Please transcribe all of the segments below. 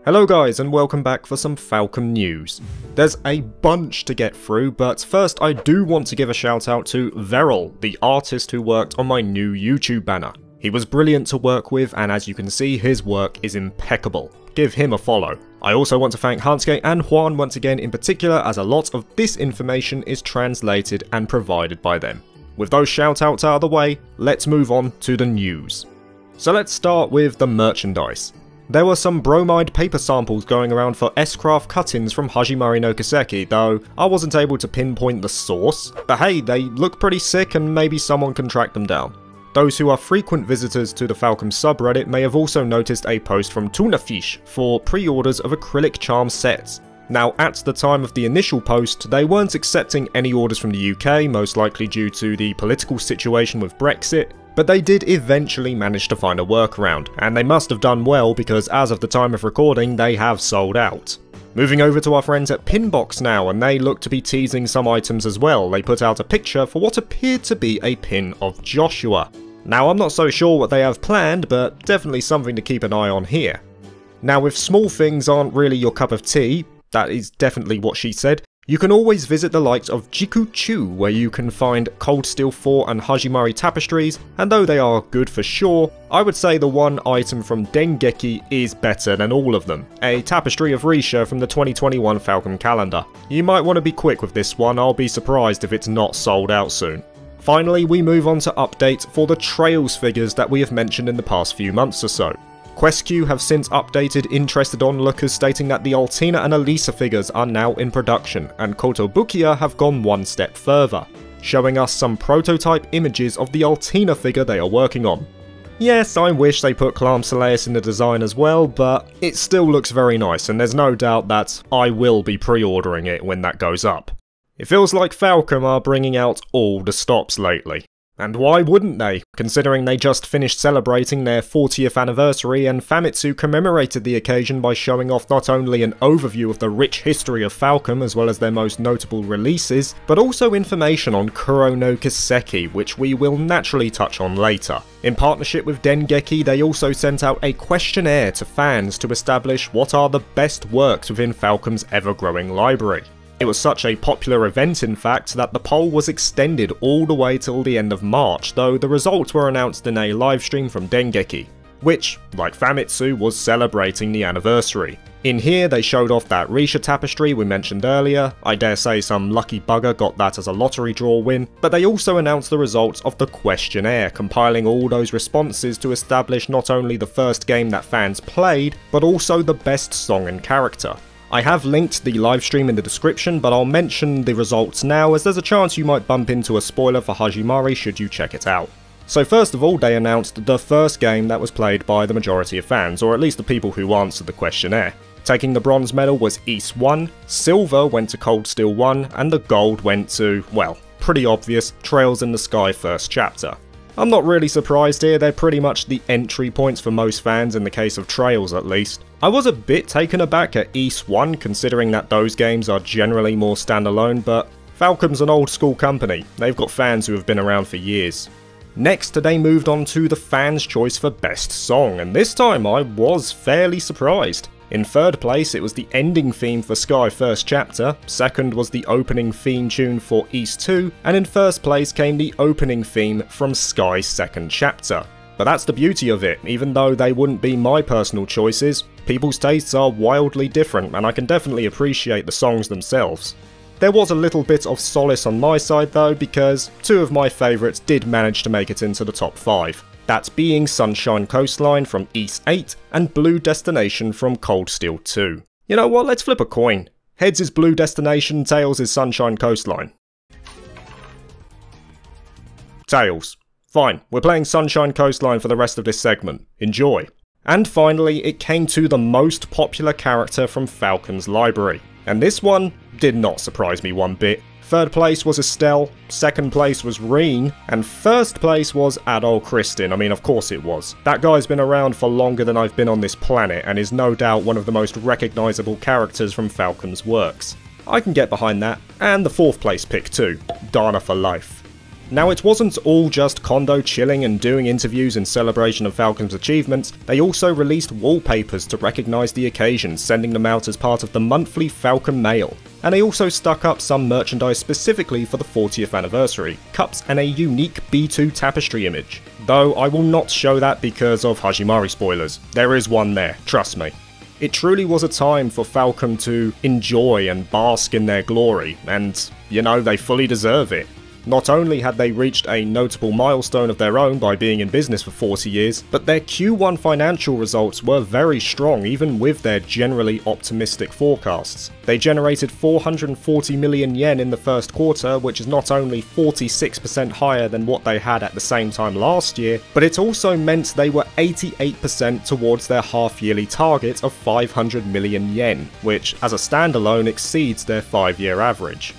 Hello guys and welcome back for some Falcom news. There's a bunch to get through, but first I do want to give a shout out to VIII, the artist who worked on my new YouTube banner. He was brilliant to work with, and as you can see, his work is impeccable. Give him a follow. I also want to thank Hansuke and Juan once again in particular, as a lot of this information is translated and provided by them. With those shout outs out of the way, let's move on to the news. So let's start with the merchandise. There were some bromide paper samples going around for S-Craft cut-ins from Hajimari no Kiseki, though I wasn't able to pinpoint the source. But hey, they look pretty sick and maybe someone can track them down. Those who are frequent visitors to the Falcom subreddit may have also noticed a post from Tunafish for pre-orders of acrylic charm sets. Now, at the time of the initial post, they weren't accepting any orders from the UK, most likely due to the political situation with Brexit, but they did eventually manage to find a workaround, and they must have done well because as of the time of recording, they have sold out. Moving over to our friends at Pinbox now, and they look to be teasing some items as well. They put out a picture for what appeared to be a pin of Joshua. Now, I'm not so sure what they have planned, but definitely something to keep an eye on here. Now, if small things aren't really your cup of tea, that is definitely what she said, you can always visit the likes of Jikuchu, where you can find Cold Steel 4 and Hajimari tapestries, and though they are good for sure, I would say the one item from Dengeki is better than all of them, a tapestry of Risha from the 2021 Falcom calendar. You might want to be quick with this one, I'll be surprised if it's not sold out soon. Finally, we move on to updates for the Trails figures that we have mentioned in the past few months or so. QuestQ have since updated interested onlookers stating that the Altina and Elisa figures are now in production, and Kotobukiya have gone one step further, showing us some prototype images of the Altina figure they are working on. Yes, I wish they put Clam Soleus in the design as well, but it still looks very nice, and there's no doubt that I will be pre-ordering it when that goes up. It feels like Falcom are bringing out all the stops lately. And why wouldn't they, considering they just finished celebrating their 40th anniversary, and Famitsu commemorated the occasion by showing off not only an overview of the rich history of Falcom as well as their most notable releases, but also information on Kuro no Kiseki, which we will naturally touch on later. In partnership with Dengeki, they also sent out a questionnaire to fans to establish what are the best works within Falcom's ever-growing library. It was such a popular event, in fact, that the poll was extended all the way till the end of March, though the results were announced in a livestream from Dengeki, which, like Famitsu, was celebrating the anniversary. In here, they showed off that Risha tapestry we mentioned earlier. I dare say some lucky bugger got that as a lottery draw win, but they also announced the results of the questionnaire, compiling all those responses to establish not only the first game that fans played, but also the best song and character. I have linked the livestream in the description, but I'll mention the results now as there's a chance you might bump into a spoiler for Hajimari should you check it out. So first of all, they announced the first game that was played by the majority of fans, or at least the people who answered the questionnaire. Taking the bronze medal was Ys 1, silver went to Cold Steel 1, and the gold went to, well, pretty obvious, Trails in the Sky first chapter. I'm not really surprised here, they're pretty much the entry points for most fans in the case of Trails at least. I was a bit taken aback at Ys 1 considering that those games are generally more standalone, but Falcom's an old school company, they've got fans who have been around for years. Next, they moved on to the fans' choice for best song, and this time I was fairly surprised. In third place, it was the ending theme for Sky first chapter, second was the opening theme tune for Ys 2, and in first place came the opening theme from Sky's second chapter. But that's the beauty of it, even though they wouldn't be my personal choices, people's tastes are wildly different and I can definitely appreciate the songs themselves. There was a little bit of solace on my side though, because two of my favourites did manage to make it into the top 5. That being Sunshine Coastline from Ys 8 and Blue Destination from Cold Steel 2. You know what, let's flip a coin. Heads is Blue Destination, tails is Sunshine Coastline. Tails. Fine, we're playing Sunshine Coastline for the rest of this segment. Enjoy. And finally, it came to the most popular character from Falcom's library. And this one did not surprise me one bit. Third place was Estelle, second place was Reen, and first place was Adol Kristin. I mean, of course it was. That guy's been around for longer than I've been on this planet, and is no doubt one of the most recognisable characters from Falcom's works. I can get behind that, and the fourth place pick too, Dana for life. Now, it wasn't all just Kondo chilling and doing interviews in celebration of Falcom's achievements. They also released wallpapers to recognise the occasion, sending them out as part of the monthly Falcom mail. And they also stuck up some merchandise specifically for the 40th anniversary, cups and a unique B2 tapestry image. Though I will not show that because of Hajimari spoilers. There is one there, trust me. It truly was a time for Falcom to enjoy and bask in their glory, and, you know, they fully deserve it. Not only had they reached a notable milestone of their own by being in business for 40 years, but their Q1 financial results were very strong even with their generally optimistic forecasts. They generated 440 million yen in the first quarter, which is not only 46% higher than what they had at the same time last year, but it also meant they were 88% towards their half-yearly target of 500 million yen, which as a standalone exceeds their 5-year average.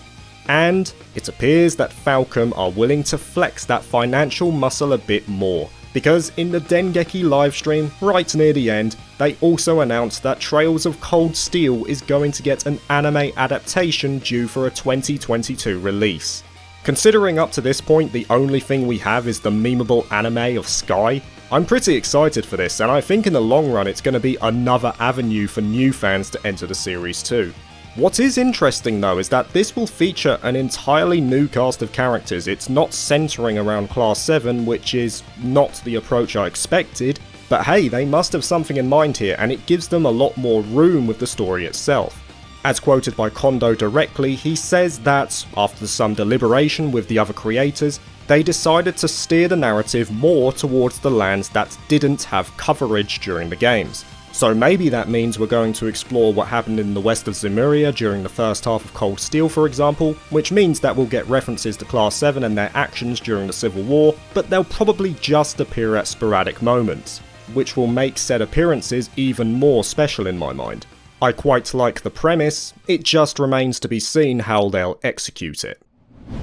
And it appears that Falcom are willing to flex that financial muscle a bit more, because in the Dengeki livestream, right near the end, they also announced that Trails of Cold Steel is going to get an anime adaptation due for a 2022 release. Considering up to this point the only thing we have is the memeable anime of Sky, I'm pretty excited for this, and I think in the long run it's going to be another avenue for new fans to enter the series too. What is interesting though is that this will feature an entirely new cast of characters. It's not centering around Class 7, which is not the approach I expected, but hey, they must have something in mind here, and it gives them a lot more room with the story itself. As quoted by Kondo directly, he says that, after some deliberation with the other creators, they decided to steer the narrative more towards the lands that didn't have coverage during the games. So maybe that means we're going to explore what happened in the west of Zemuria during the first half of Cold Steel, for example, which means that we'll get references to Class 7 and their actions during the Civil War, but they'll probably just appear at sporadic moments, which will make said appearances even more special in my mind. I quite like the premise, it just remains to be seen how they'll execute it.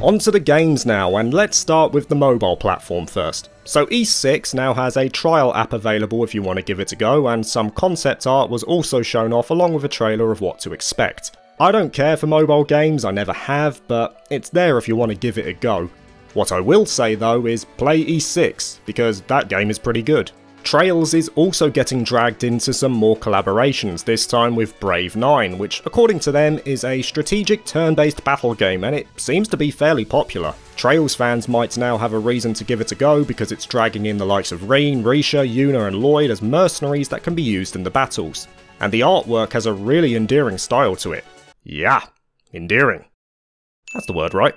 On to the games now, and let's start with the mobile platform first. So VIII now has a trial app available if you want to give it a go, and some concept art was also shown off along with a trailer of what to expect. I don't care for mobile games, I never have, but it's there if you want to give it a go. What I will say though is play VIII, because that game is pretty good. Trails is also getting dragged into some more collaborations, this time with VIII, which according to them is a strategic turn-based battle game, and it seems to be fairly popular. Trails fans might now have a reason to give it a go because it's dragging in the likes of Reen, Risha, Yuna and Lloyd as mercenaries that can be used in the battles. And the artwork has a really endearing style to it. Yeah, endearing. That's the word, right?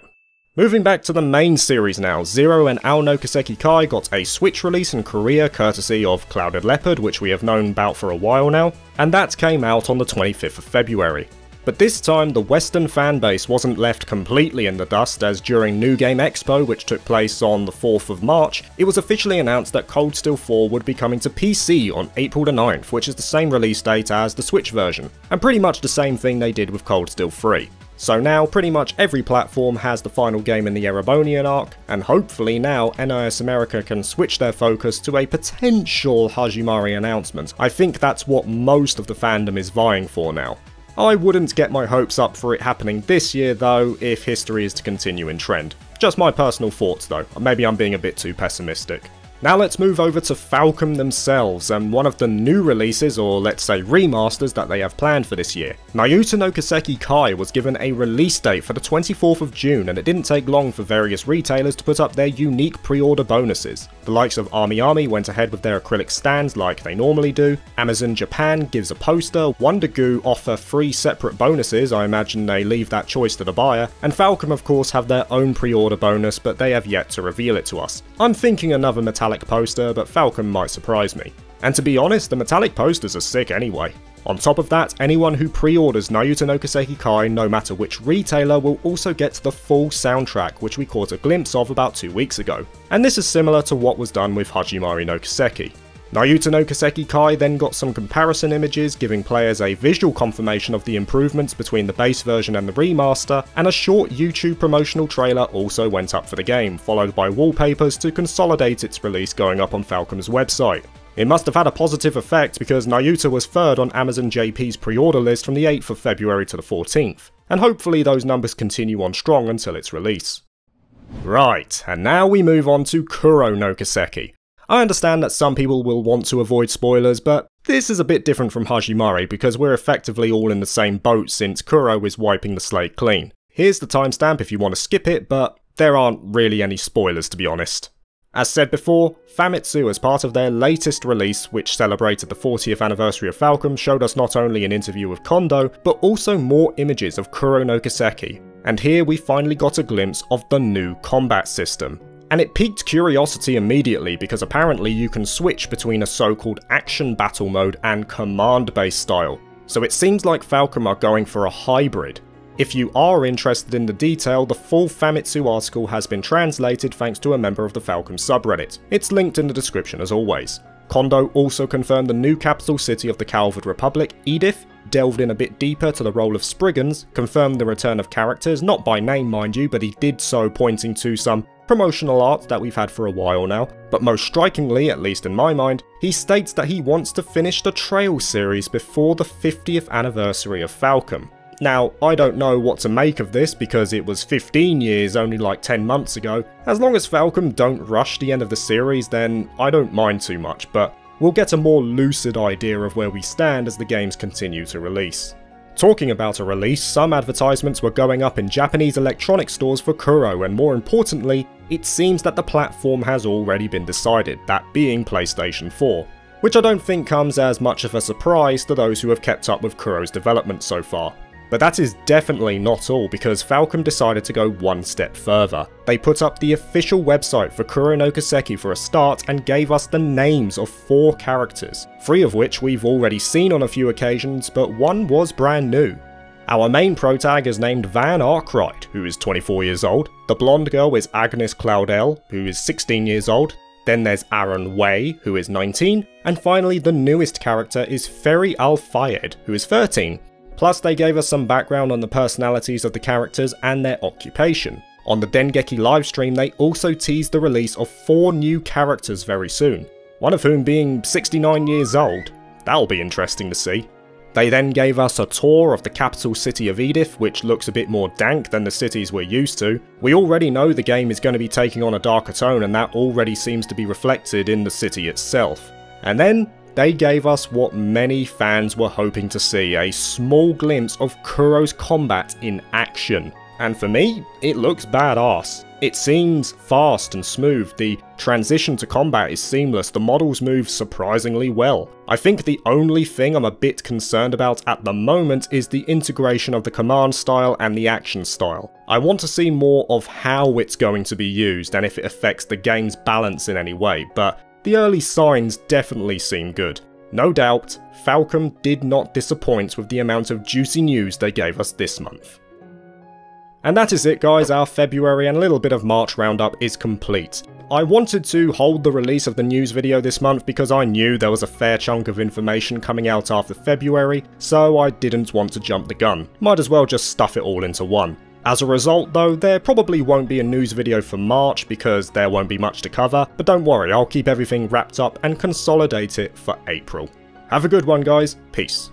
Moving back to the main series now, Zero and Ao no Kiseki Kai got a Switch release in Korea courtesy of Clouded Leopard, which we have known about for a while now, and that came out on the 25th of February. But this time the Western fanbase wasn't left completely in the dust, as during New Game Expo, which took place on the 4th of March, it was officially announced that Cold Steel 4 would be coming to PC on April the 9th, which is the same release date as the Switch version, and pretty much the same thing they did with Cold Steel 3. So now pretty much every platform has the final game in the Erebonian arc, and hopefully now NIS America can switch their focus to a potential Hajimari announcement. I think that's what most of the fandom is vying for now. I wouldn't get my hopes up for it happening this year though, if history is to continue in trend. Just my personal thoughts though, maybe I'm being a bit too pessimistic. Now let's move over to Falcom themselves, and one of the new releases, or let's say remasters, that they have planned for this year. Nayuta no Kiseki Kai was given a release date for the 24th of June, and it didn't take long for various retailers to put up their unique pre-order bonuses. The likes of Army went ahead with their acrylic stands like they normally do, Amazon Japan gives a poster, Wonder Goo offer 3 separate bonuses, I imagine they leave that choice to the buyer, and Falcom of course have their own pre-order bonus, but they have yet to reveal it to us. I'm thinking another metallic poster, but Falcom might surprise me. And to be honest, the metallic posters are sick anyway. On top of that, anyone who pre-orders Nayuta no Kiseki Kai, no matter which retailer, will also get the full soundtrack, which we caught a glimpse of about 2 weeks ago. And this is similar to what was done with Hajimari no Kiseki. Nayuta no Kiseki Kai then got some comparison images, giving players a visual confirmation of the improvements between the base version and the remaster, and a short YouTube promotional trailer also went up for the game, followed by wallpapers to consolidate its release going up on Falcom's website. It must have had a positive effect because Nayuta was 3rd on Amazon JP's pre-order list from the 8th of February to the 14th, and hopefully those numbers continue on strong until its release. Right, and now we move on to Kuro no Kiseki. I understand that some people will want to avoid spoilers, but this is a bit different from Hajimari because we're effectively all in the same boat since Kuro is wiping the slate clean. Here's the timestamp if you want to skip it, but there aren't really any spoilers to be honest. As said before, Famitsu, as part of their latest release, which celebrated the 40th anniversary of Falcom, showed us not only an interview with Kondo, but also more images of Kuro no Kiseki. And here we finally got a glimpse of the new combat system. And it piqued curiosity immediately because apparently you can switch between a so-called action battle mode and command-based style. So it seems like Falcom are going for a hybrid. If you are interested in the detail, the full Famitsu article has been translated thanks to a member of the Falcom subreddit. It's linked in the description as always. Kondo also confirmed the new capital city of the Calvard Republic, Edith, delved in a bit deeper to the role of Spriggans, confirmed the return of characters, not by name mind you, but he did so pointing to some promotional art that we've had for a while now. But most strikingly, at least in my mind, he states that he wants to finish the Trail series before the 50th anniversary of Falcom. Now, I don't know what to make of this because it was 15 years only like 10 months ago. As long as Falcom don't rush the end of the series, then I don't mind too much, but we'll get a more lucid idea of where we stand as the games continue to release. Talking about a release, some advertisements were going up in Japanese electronic stores for Kuro, and more importantly, it seems that the platform has already been decided, that being PlayStation 4. Which I don't think comes as much of a surprise to those who have kept up with Kuro's development so far. But that is definitely not all, because Falcom decided to go one step further. They put up the official website for Kuro no Kiseki for a start and gave us the names of 4 characters, 3 of which we've already seen on a few occasions, but one was brand new. Our main protag is named Van Arkwright, who is 24 years old, the blonde girl is Agnes Claudel, who is 16 years old, then there's Aaron Wei, who is 19, and finally the newest character is Ferry Al-Fayed, who is 13. Plus they gave us some background on the personalities of the characters and their occupation. On the Dengeki livestream they also teased the release of 4 new characters very soon, one of whom being 69 years old. That'll be interesting to see. They then gave us a tour of the capital city of Edith, which looks a bit more dank than the cities we're used to. We already know the game is going to be taking on a darker tone, and that already seems to be reflected in the city itself. And then they gave us what many fans were hoping to see, a small glimpse of Kuro's combat in action. And for me, it looks badass. It seems fast and smooth, the transition to combat is seamless, the models move surprisingly well. I think the only thing I'm a bit concerned about at the moment is the integration of the command style and the action style. I want to see more of how it's going to be used and if it affects the game's balance in any way, but the early signs definitely seem good. No doubt, Falcom did not disappoint with the amount of juicy news they gave us this month. And that is it guys, our February and a little bit of March roundup is complete. I wanted to hold the release of the news video this month because I knew there was a fair chunk of information coming out after February, so I didn't want to jump the gun. Might as well just stuff it all into one. As a result though, there probably won't be a news video for March because there won't be much to cover, but don't worry, I'll keep everything wrapped up and consolidate it for April. Have a good one guys, peace.